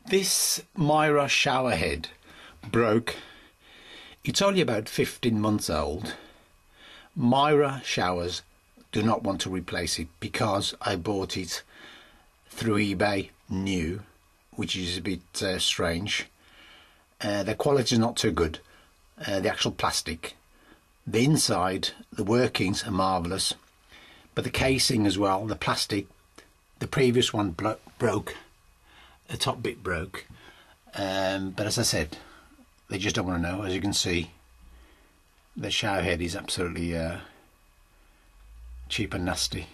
This Mira shower head broke. It's only about 15 months old. Mira showers do not want to replace it because I bought it through eBay new, which is a bit strange. The quality is not too good. The actual plastic, the inside, the workings are marvellous, but the casing as well, the plastic, the previous one broke. The top bit broke, but as I said, they just don't want to know. As you can see, the shower head is absolutely cheap and nasty.